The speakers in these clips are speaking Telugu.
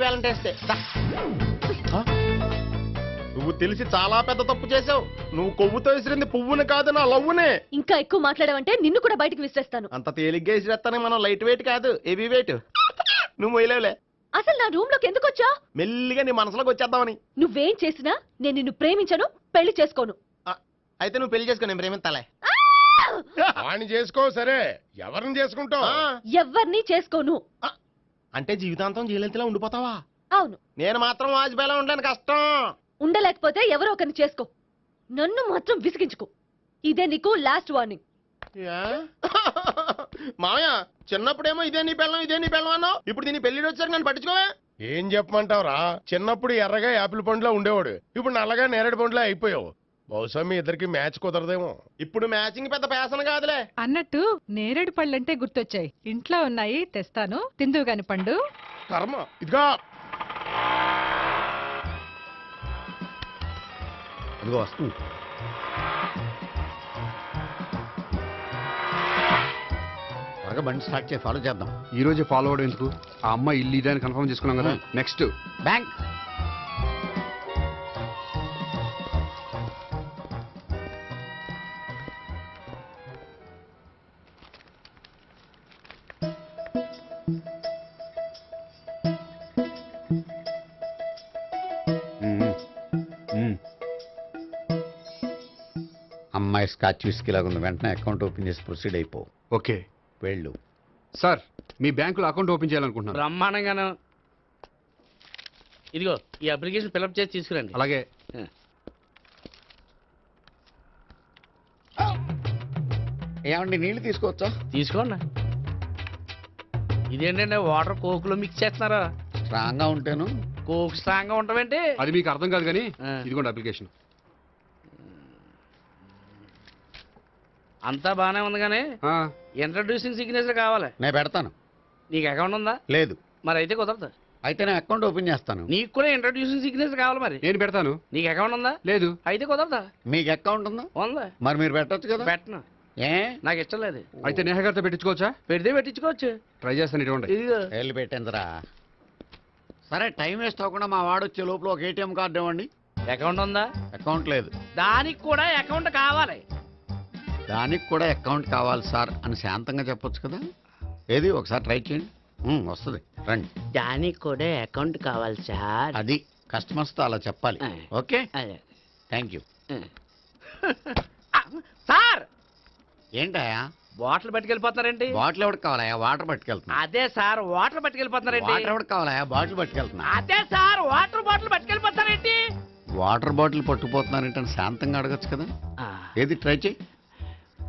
Valentine's day. నువ్వు తెలిసి చాలా పెద్ద తప్పు చేసావు. నువ్వు కొవ్వుతో విసిరింది పువ్వుని కాదు, నా లవ్వునే. ఇంకా ఎక్కువ మాట్లాడవంటే నిన్ను కూడా బయటికి విసిరేస్తాను. అంత తేలిగ్గా విసిరేస్తానే, మనం లైట్ వెయిట్ కాదు, హెవీ వెయిట్. నువ్వు మొయ్యలేవులే. అసలు నా రూమ్ లోకి ఎందుకు వచ్చా? మెల్లిగా నీ మనసులోకి వచ్చేద్దామని. నువ్వేం చేసినా నేను నిన్ను ప్రేమించను, పెళ్లి చేసుకోను. అయితే నువ్వు పెళ్లి చేసుకో, నేను ప్రేమిస్తాలే. వాణ్ణి చేసుకో. సరే, ఎవరిని చేసుకుంటావు? ఎవరిని చేసుకోను. అంటే జీవితాంతం జయలలితలా ఉండిపోతావా? అవును. నేను మాత్రం వాజ్పేయిలా ఉండడానికి కష్టం. ఉండలేకపోతే ఎవరో ఒకరిని చేసుకో, నన్ను మాత్రం విసిగించుకో. ఇదే నీకు లాస్ట్ వార్నింగ్. మామయ్య, చిన్నప్పుడేమో ఇదే నీ పెళ్ళం అన్నావు, ఇప్పుడు దీని పెళ్లి వచ్చారు నన్ను పట్టించుకోవే. ఏం చెప్పమంటావురా? చిన్నప్పుడు ఎర్రగా యాపిల్ పండులో ఉండేవాడు, ఇప్పుడు నల్లగా నేరేడు పండులో అయిపోయావు. బహుశా మీ ఇద్దరికి మ్యాచ్ కుదరదేమో. ఇప్పుడు మ్యాచింగ్ పెద్ద ఫ్యాషన్ కాదులే. అన్నట్టు నేరేడు పళ్ళంటే గుర్తొచ్చాయి. ఇంట్లో ఉన్నాయి, తెస్తాను, తిందువు గాని పండు. కర్మ. ఇదిగా అదిగో వస్తుంది. త్వరగా బండి స్టార్ట్ చేసి ఫాలో చేద్దాం. ఈ రోజే ఫాలో అవడం ఎందుకు? ఆ అమ్మాయి ఇల్లు ఇదని కన్ఫర్మ్ చేసుకున్నాం కదా. Next bank. అమ్మాయి స్కాచ్ విస్కీ లాగా ఉంది. వెంటనే అకౌంట్ ఓపెన్ చేసి ప్రొసీడ్ అయిపో. ఓకే వెళ్ళు. సార్, మీ బ్యాంకులో అకౌంట్ ఓపెన్ చేయాలనుకుంటున్నాను. బ్రహ్మాండంగాను. ఇదిగో ఈ అప్లికేషన్ ఫిల్అప్ చేసి తీసుకురండి. అలాగే. ఏమండి, నీళ్లు తీసుకోవచ్చా? తీసుకోండి. ఇదేంటంటే వాటర్ కోక్ లో మిక్స్ చేస్తున్నారా? స్ట్రాంగ్ గా ఉంటేను. కోక్ స్ట్రాంగ్ గా ఉంటావేంటి? అది మీకు అర్థం కాదు కానీ ఇదిగోండి అప్లికేషన్. అంతా బానే ఉంది కానీ ఇంట్రడ్యూసింగ్ సిగ్నేచర్ కావాలి. నేను పెడతాను. నీకు అకౌంట్ ఉందా? లేదు. మరి అయితే కుదరదు. అయితే నేను అకౌంట్ ఓపెన్ చేస్తాను. నీకు కూడా ఇంట్రడ్యూసింగ్ సిగ్నేచర్ కావాలి. మరి నేను పెడతాను. నీకు అకౌంట్ ఉందా? లేదు. అయితే కుదరదా? మీకు అకౌంట్ ఉందా? ఉందా? మరి మీరు పెట్టొచ్చు కదా. పెట్టను. ఏ? నాకు ఇష్టం లేదు. అయితే నేహ గారితో పెట్టించుకోవచ్చా? పెడితే పెట్టించుకోవచ్చు. ట్రై చేస్తాను. ఇటువంటి ఇదిగో వెళ్ళి పెట్టేందురా. సరే, టైం వేస్ట్ అవ్వకుండా మా వాడు వచ్చే లోపల ఒక ఏటీఎం కార్డు ఇవ్వండి. అకౌంట్ ఉందా? అకౌంట్ లేదు. దానికి కూడా అకౌంట్ కావాలి. దానికి కూడా అకౌంట్ కావాలి సార్ అని శాంతంగా చెప్పొచ్చు కదా. ఏది ఒకసారి ట్రై చేయండి. వస్తుంది, రండి. దానికి కూడా అకౌంట్ కావాలి సార్. అది కస్టమర్స్తో అలా చెప్పాలి. Okay, thank you. సార్, ఏంటయా బాటిల్ పట్టుకెళ్ళిపోతున్నారేంటి? బాటిల్ ఎవరికి కావాలయా? వాటర్ పట్టుకెళ్తున్నా. అదే సార్, వాటర్ పట్టుకెళ్ళిపోతున్నారేంటి? వాటర్ ఎవరికి కావాలయా? బాటిల్ పట్టుకెళ్తున్నా. అదే సార్, వాటర్ బాటిల్ పట్టుకెళ్ళిపోతారేంటి? వాటర్ బాటిల్ పట్టుకుపోతున్నారంటే శాంతంగా అడగచ్చు కదా. ఏది ట్రై చేయి.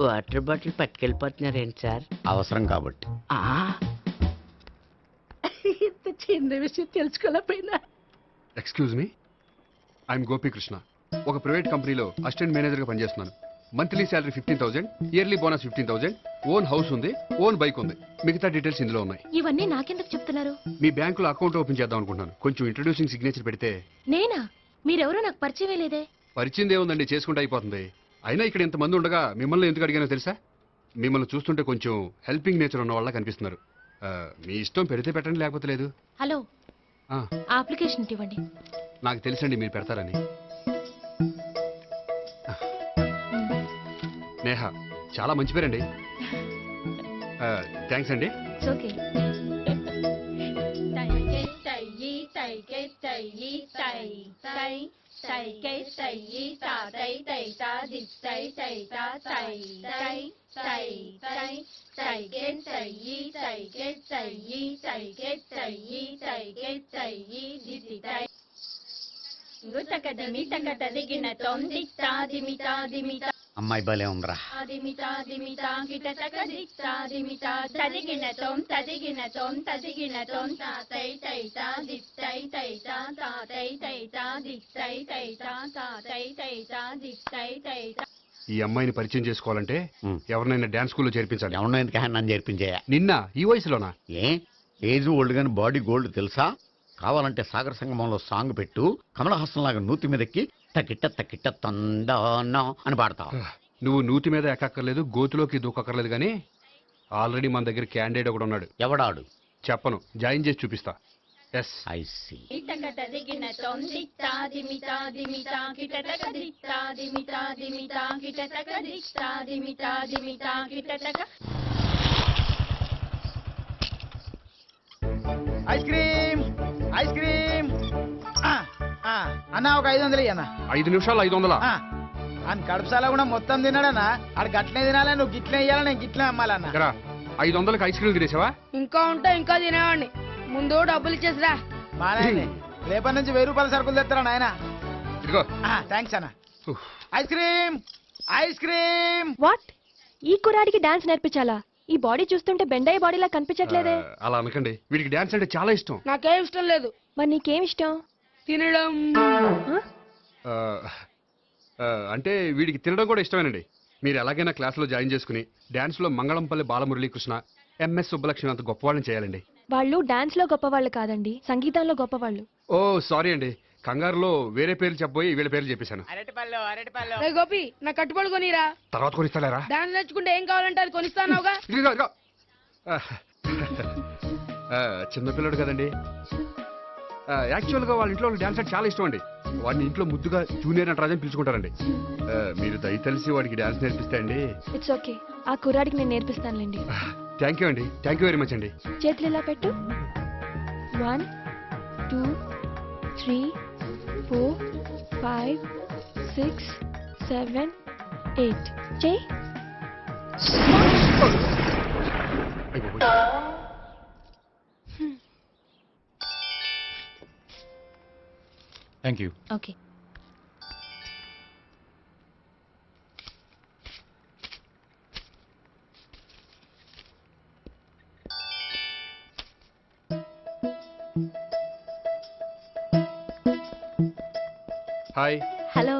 వాటర్ బాటిల్ పట్టుకెళ్ళిపోతున్నారేంటి సార్? అవసరం కాబట్టి. ఇంత చిన్న విషయం తెలుసుకోలేకపోయినా. Excuse me, I'm Gopikrishna. ఒక ప్రైవేట్ కంపెనీలో అసిస్టెంట్ మేనేజర్గా పనిచేస్తున్నాను. Monthly salary 15,000, yearly bonus 15,000, own house ఉంది, ఓన్ బైక్ ఉంది. మిగతా డీటెయిల్స్ ఇందులో ఉన్నాయి. ఇవన్నీ నాకెందుకు చెప్తున్నారు? మీ బ్యాంకులో అకౌంట్ ఓపెన్ చేద్దాం అనుకుంటున్నాను. కొంచెం ఇంట్రడ్యూసింగ్ సిగ్నేచర్ పెడితే. నేనా? మీరెవరో నాకు పరిచయం లేదే. పరిచయం ఏముందండి, చేసుకుంటే అయిపోతుంది. అయినా ఇక్కడ ఇంతమంది ఉండగా మిమ్మల్ని ఎందుకు అడిగానో తెలుసా? మిమ్మల్ని చూస్తుంటే కొంచెం హెల్పింగ్ నేచర్ ఉన్న వాళ్ళ కనిపిస్తున్నారు. మీ ఇష్టం, పెడితే పెట్టండి, లేకపోతే లేదు. హలో, అప్లికేషన్ ఇవ్వండి. నాకు తెలుసండి మీరు పెడతారని. నేహ, చాలా మంచి పేరండి. థ్యాంక్స్ అండి. అమ్మాయి భలే ఉందిరా. ఈ అమ్మాయిని పరిచయం చేసుకోవాలంటే ఎవరినైనా డాన్స్ స్కూల్లో చేర్పించాలి. ఎవరినైనా నన్ను చేర్పించేయా. నిన్న ఈ వయసులోనా? ఏజ్ ఓల్డ్ గాని బాడీ గోల్డ్ తెలుసా? కావాలంటే సాగర సంగమంలో సాంగ్ పెట్టు, కమలహాసం లాగా నూతి మీదకి తకిట్ట తకిట్ట తందానా అని పాడతావు. నువ్వు నూతి మీద ఎక్కక్కర్లేదు, గోతులోకి దూకక్కర్లేదు, కానీ ఆల్రెడీ మన దగ్గర క్యాండిడేట్ ఒకడు ఉన్నాడు. ఎవడాడు? చెప్పను, జాయిన్ చేసి చూపిస్తా. S I C. Ice cream ice cream అన్న ఒక 500 అన్న 5 నిమిషాలు 500. అని కడుపుసాల కూడా మొత్తం తిన్నాడన్నా ఆడు గట్లనే తినాలి నువ్వు గిట్లే ఇయ్యాలి నేను గిట్లే అమ్మాలన్న 500కి ఐస్ క్రీమ్ తినేసావా? ఇంకా ఉంటే ఇంకా తినేవాడిని. ముందు డబ్బులు ఇచ్చేసిరా. మానే రేపటి నుంచి 1000 రూపాయల సరుకులు తెస్తారా నాయన. ఇదిగో. థ్యాంక్స్ అన్న. Ice cream ice cream. What? ఈ కుర్రాడికి డాన్స్ నేర్పించాలా? ఈ బాడీ చూస్తుంటే బెండయ్య బాడీలా కనిపించట్లేదే. అలా అనకండి, వీడికి డాన్స్ అంటే చాలా ఇష్టం. నాకేం ఇష్టం లేదు. మరి నీకేం ఇష్టం? తినడం. ఆ, అంటే వీడికి తినడం కూడా ఇష్టమేనండి. మీరు ఎలాగైనా క్లాస్లో జాయిన్ చేసుకుని డాన్స్లో మంగళంపల్లి బాలమురళీకృష్ణ, ఎంఎస్ సుబ్బలక్ష్మి అంత గొప్పవాళ్ళని చేయాలండి. వాళ్ళు డాన్స్ లో గొప్పవాళ్ళు కాదండి, సంగీతంలో గొప్పవాళ్ళు. ఓ సారీ అండి, కంగారులో వేరే పేర్లు చెప్పబోయి వీళ్ళ పేర్లు చెప్పేశాను. రే గోపి, నా కట్టుబడి కొనిరా. తర్వాత కొనిస్తారా? డాన్స్ నేర్చుకుంటే ఏం కావాలంటే అది కొనిస్తానావుగా. ఇదిగో, ఇదిగో. చిన్నపిల్లడు కదండి. యాక్చువల్గా వాళ్ళ ఇంట్లో డాన్స్ అంటే చాలా ఇష్టం అండి. వాడిని ఇంట్లో ముద్దుగా జూనియర్ నటరాజన్ పిలుచుకుంటారండి. మీరు దయతలిసి వాడికి డాన్స్ నేర్పిస్తే అండి. ఇట్స్ ఓకే, ఆ కుర్రాడికి నేను నేర్పిస్తానులేండి. థ్యాంక్ యూ అండి, థ్యాంక్ యూ వెరీ మచ్ అండి. చేతులు ఇలా పెట్టు. 1 2 3 4 5 6 7 8 చెయ్యి. Thank you. Okay. Hi. Hello.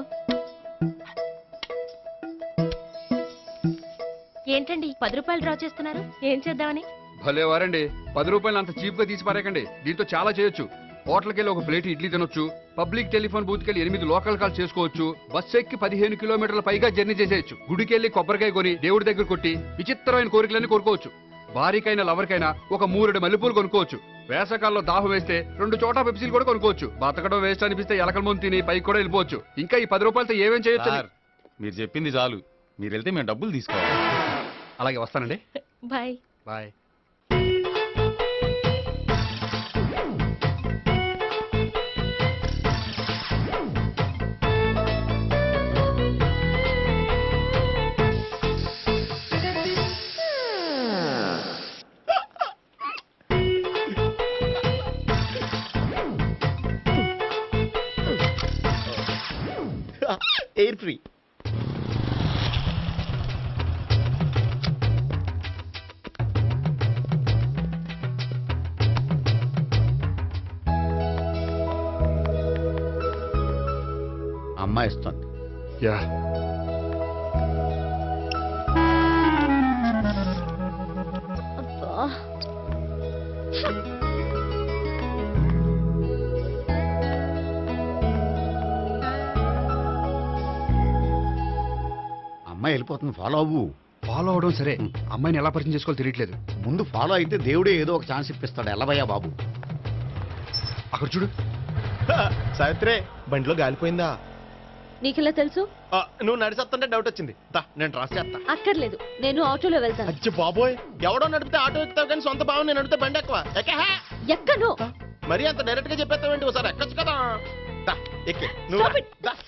ఏంటండి 10 రూపాయలు డ్రా చేస్తున్నారు? ఏం చేద్దామని? భలే వారండి, 10 రూపాయలు అంత చీప్ గా తీసి పారేకండి. దీంతో చాలా చేయొచ్చు. హోటల్కి వెళ్ళి ఒక ప్లేట్ ఇడ్లీ తినొచ్చు, పబ్లిక్ టెలిఫోన్ బూత్కి వెళ్ళి 8 లోకల్ కాల్ చేసుకోవచ్చు, బస్ ఎక్కి 15 కిలోమీటర్ల పైగా జర్నీ చేసేయచ్చు, గుడికి వెళ్ళి కొబ్బరికాయ కొని దేవుడి దగ్గర కొట్టి విచిత్రమైన కోరికలన్నీ కోరుకోవచ్చు, భార్యకైనా లవర్కైనా ఒక 3 మల్లెపూలు కొనుక్కోవచ్చు, వేసవకాలంలో దాహం వేస్తే 2 చోటా పెప్సీలు కూడా కొనుక్కోవచ్చు, బతకడం వేస్ట్ అనిపిస్తే ఎలకల ముందు తిని పైకి కూడా వెళ్ళిపోవచ్చు. ఇంకా ఈ 10 రూపాయలతో ఏమేం చేయొచ్చు? మీరు చెప్పింది చాలు, మీరు వెళ్తే మేము డబ్బులు తీసుకోవాలి. అలాగే వస్తానండి. బాయ్. బాయ్. Air free. అమ్మాయి ఇస్తుంది. యా. అబ్బా. అమ్మాయి వెళ్ళిపోతుంది, ఫాలో అవ్వు. ఫాలో అవడం సరే, అమ్మాయిని ఎలా పరిచయం చేసుకోవాలో తెలియట్లేదు. ముందు ఫాలో అయితే దేవుడే ఏదో ఒక ఛాన్స్ ఇప్పిస్తాడు. ఎల్లవయ్యా బాబు. అక్కడ చూడు. సావిత్రి, బండిలో గాలిపోయిందా? నీకెలా తెలుసు? నువ్వు నడిచేస్తుంటే డౌట్ వచ్చింది. నేను రాసి చేస్తా. అక్కర్లేదు, నేను ఆటోలో వెళ్తాను. అచ్చి బాబోయ్, ఎవడో నడిపితే ఆటో ఎక్కుతావు కానీ సొంత భావం నేను నడిపితే బండి ఎక్కువ. ఎక్కను. మరి అంత డైరెక్ట్ గా చెప్పేస్తావేంటి? ఒకసారి ఎక్కొచ్చు కదా. ఎక్కే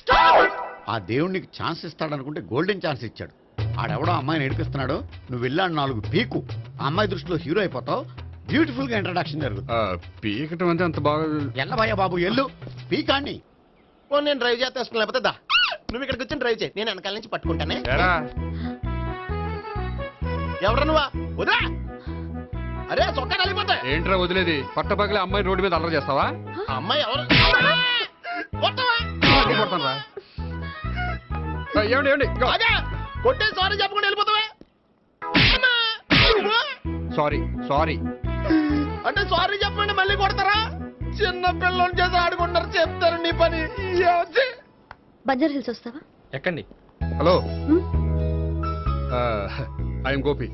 Stop it. ఆ దేవుడికి ఛాన్స్ ఇస్తాడనుకుంటే గోల్డెన్ ఛాన్స్ ఇచ్చాడు. ఆడెవడో అమ్మాయిని ఏడిపిస్తున్నాడు, నువ్వు వెళ్ళాడు 4 పీకు. ఆ అమ్మాయి దృష్టిలో హీరో అయిపోతావు. బ్యూటిఫుల్ గా ఇంట్రడక్షన్ జరుగుతుంది. పీకటం అంటే అంత బాగా. ఎల్లవయ్యా బాబు, ఎల్లు పీకాన్ని. నేను డ్రైవ్ చేస్తాను, లేకపోతే దా నువ్వు ఇక్కడికి వచ్చి డ్రైవ్ చేయి, నేను వెనకాల నుంచి పట్టుకుంటానే. ఎవరు నువ్వా? వదిలా. అరే చొక్కా కలిపోతా. ఏంట్రా వదిలేది? పట్టపగలే అమ్మాయి రోడ్డు మీద అల్లరి చేస్తావా? అమ్మాయి ఎవరు? కొడతానురా. ఏమండి ఏమండి, కొట్టే సారీ చెప్పకుండా వెళ్ళిపోతావా? సారీ సారీ అంటే సారీ చెప్పండి మళ్ళీ కొడతారా? చిన్న పిల్లలు చేసి ఆడుకుంటారు, చెప్తారు నీ పని. బంజారా హిల్స్ వస్తావా? ఎక్కండి. Hello, I'm Gopi.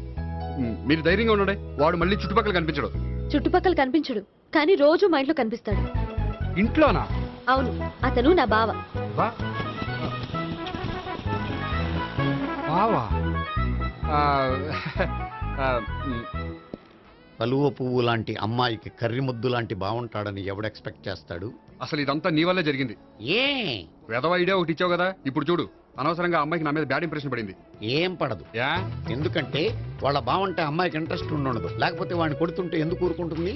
మీరు ధైర్యంగా ఉండండి, వాడు మళ్ళీ చుట్టుపక్కల కనిపించడు. చుట్టుపక్కల కనిపించడు, కానీ రోజు మా ఇంట్లో కనిపిస్తాడు. ఇంట్లోనా? అవును, అతను నా బావ. బా- బావా? ఆ, ఆ, మ్, కలువ పువ్వు లాంటి అమ్మాయికి కర్రి ముద్దు లాంటి బాగుంటాడని ఎవడు ఎక్స్పెక్ట్ చేస్తాడు? అసలు ఇదంతా నీ వల్లే జరిగింది. ఏ వెధవ ఐడియా ఒకటి ఇచ్చావు కదా, ఇప్పుడు చూడు అనవసరంగా అమ్మాయికి నా మీద బ్యాడ్ ఇంప్రెషన్ పడింది. ఏం పడదు. యా? ఎందుకంటే వాళ్ళ బాగుంటే అమ్మాయికి ఇంట్రెస్ట్ ఉండదు. లేకపోతే వాడిని కొడుతుంటే ఎందుకు ఊరుకుంటుంది?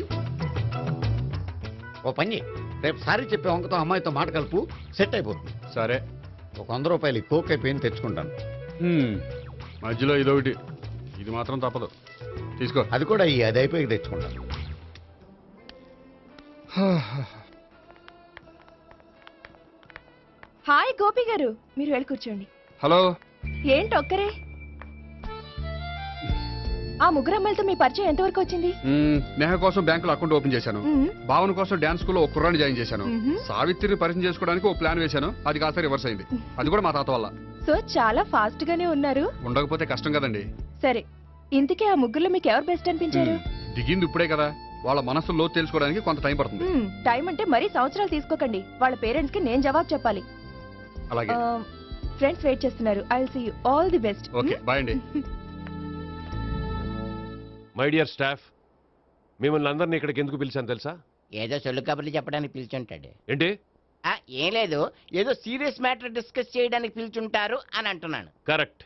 ఓ పని చెయ్. రేపు సారీ చెప్పే వంకతో అమ్మాయితో మాట కలుపు, సెట్ అయిపోతుంది. సరే. ఒక 100 రూపాయలు కోక్ అయిపోయింది తెచ్చుకుంటాను. మధ్యలో ఇదొకటి, ఇది మాత్రం తప్పదు. తీసుకో. అది కూడా అది అయిపోయి తెచ్చుకుంటాను. హాయ్ గోపి గారు, మీరు వెళ్ళి కూర్చోండి. హలో. ఏంటి ఒక్కరే? ఆ ముగ్గురు అమ్మాయిలతో మీ పరిచయం ఎంతవరకు వచ్చింది? నేహ కోసం బ్యాంకులో అకౌంట్ ఓపెన్ చేశాను. భావన కోసం డాన్స్ స్కూల్లో ఒక కుర్రాన్ని జాయిన్ చేశాను. సావిత్రిని పరిచయం చేసుకోవడానికి ఒక ప్లాన్ వేశాను, అది కాస్త రివర్స్ అయింది. అది కూడా మా తాత వల్ల. సో చాలా ఫాస్ట్ గానే ఉన్నారు. ఉండకపోతే కష్టం కదండి. సరే, ఇంతకీ ఆ ముగ్గురులో మీకు ఎవరు బెస్ట్ అనిపించారు? దిగింది ఇప్పుడే కదా, వాళ్ళ మనసు లోతు తెలుసుకోవడానికి కొంత టైం పడుతుంది. టైం అంటే మరీ సంవత్సరాలు తీసుకోకండి. వాళ్ళ పేరెంట్స్ కి నేను జవాబు చెప్పాలి. అలాగే. ఫ్రెండ్స్ వెయిట్ చేస్తున్నారు. I will see you. All the best. Okay, bye అండి. మై డియర్ స్టాఫ్, మిమ్మల్ని అందరినీ ఇక్కడికి ఎందుకు పిలిచాను తెలుసా? ఏదో సొల్లు కబుర్లు చెప్పడానికి పిలిచుంటాడు. ఏంటి? ఏం లేదు, ఏదో సీరియస్ మ్యాటర్ డిస్కస్ చేయడానికి పిలిచుంటారు అని అంటున్నాను. కరెక్ట్.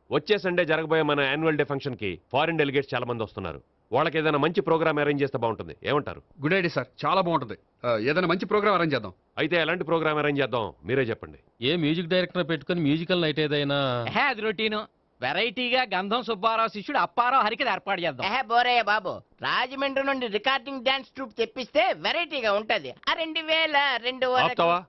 వచ్చే సండే జరగబోయే మన యాన్యువల్ డే ఫంక్షన్ కి ఫారిన్ డెలిగేట్స్ చాలా మంది వస్తున్నారు. వాళ్ళకి ఏదైనా మంచి ప్రోగ్రామ్ అరేంజ్ చేస్తే బాగుంటుంది. ఏమంటారు? గుడ్ ఐడియా సార్, చాలా బాగుంటుంది. ఏదైనా మంచి ప్రోగ్రామ్ అరేంజ్ చేద్దాం. అయితే ఎలాంటి ప్రోగ్రామ్ అరేంజ్ చేద్దాం మీరే చెప్పండి. ఏ మ్యూజిక్ డైరెక్టర్ పెట్టుకుని మ్యూజికల్ నైట్ ఏదైనా? అది రొటీను. వెరైటీగా గంధం సుబ్బారావు శిష్యుడు అప్పారావు హరికి ఏర్పాటు చేద్దాం. బోరయ్య బాబు, రాజమండ్రి నుండి రికార్డింగ్ డాన్స్ ట్రూప్ తెప్పిస్తే వెరైటీగా ఉంటది. 2002 ఆపుతావా?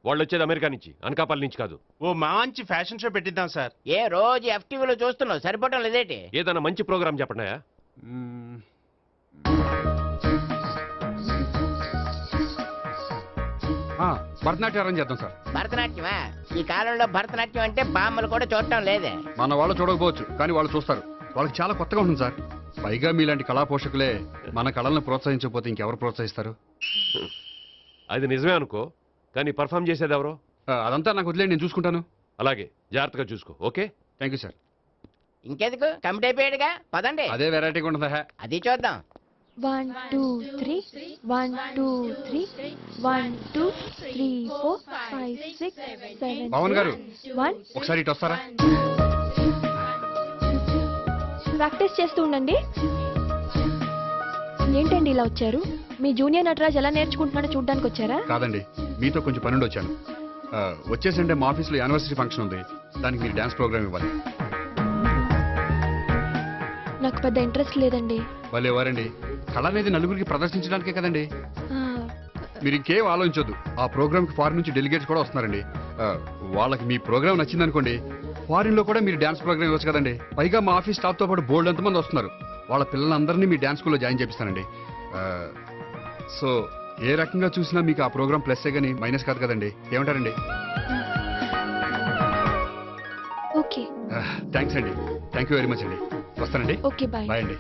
వాళ్ళు వచ్చేది అమెరికా నుంచి, అనకాపల్లి నుంచి కాదు. ఓ మంచి ఫ్యాషన్ షో పెట్టిద్దాం సార్. ఏ రోజు FTVలో చూస్తున్నావు, సరిపోవటం లేదేటి? ఏదైనా మంచి ప్రోగ్రామ్ చెప్పండి. భరతనాట్యం అరేంజ్ చేద్దాం సార్. భరతనాట్యమా? ఈ కాలంలో భరతనాట్యం అంటే బామ్మలు కూడా చూడటం లేదే. మన వాళ్ళు చూడకపోవచ్చు, కానీ వాళ్ళు చూస్తారు. వాళ్ళకి చాలా కొత్తగా ఉంటుంది సార్. పైగా మీలాంటి కళా పోషకులే మన కళలను ప్రోత్సహించకపోతే ఇంకెవరు ప్రోత్సహిస్తారు? అది నిజమే అనుకో, కానీ పర్ఫామ్ చేసేది ఎవరో? అదంతా నాకు వదిలేండి, నేను చూసుకుంటాను. అలాగే, జాగ్రత్తగా చూసుకో. Okay, thank you sir. ఇంకెందుకు, కమిటీ అయిపోయాడుగా, పదండి. అదే వెరైటీగా ఉంటుందా? అది చూద్దాం. 1 2 3 1 2 3 1 2 3 4 5 6 7 పవన్ గారు 1 ఒకసారి ఇటు వస్తారా? ప్రాక్టీస్ చేస్తూ ఉండండి. ఏంటండి ఇలా వచ్చారు? మీ జూనియర్ నటరాజ్ ఎలా నేర్చుకుంటున్నాడో చూడడానికి వచ్చారా? కాదండి, మీతో కొంచెం పనుండి వచ్చాను. వచ్చేసంటే మా ఆఫీస్లో యానివర్సరీ ఫంక్షన్ ఉంది, దానికి మీరు డాన్స్ ప్రోగ్రామ్ ఇవ్వాలి. నాకు పెద్ద ఇంట్రెస్ట్ లేదండి. వాళ్ళు ఎవరండి? కళ అనేది నలుగురికి ప్రదర్శించడానికే కదండి. మీరు ఇంకేం ఆలోచించొద్దు. ఆ ప్రోగ్రామ్కి ఫారిన్ నుంచి డెలిగేట్స్ కూడా వస్తున్నారండి. వాళ్ళకి మీ ప్రోగ్రామ్ నచ్చిందనుకోండి, ఫారిన్ లో కూడా మీరు డాన్స్ ప్రోగ్రామ్ ఇవ్వచ్చు కదండి. పైగా మా ఆఫీస్ స్టాఫ్ తో పాటు బోల్డ్ ఎంతమంది వస్తున్నారు. వాళ్ళ పిల్లలందరినీ మీ డాన్స్ స్కూల్లో జాయిన్ చేపిస్తానండి. సో ఏ రకంగా చూసినా మీకు ఆ ప్రోగ్రామ్ ప్లస్సే కానీ మైనస్ కాదు కదండి. ఏమంటారండి? ఓకే, థ్యాంక్స్ అండి. థ్యాంక్ యూ వెరీ మచ్ అండి. వస్తానండి. Okay, bye. బాయ్ అండి.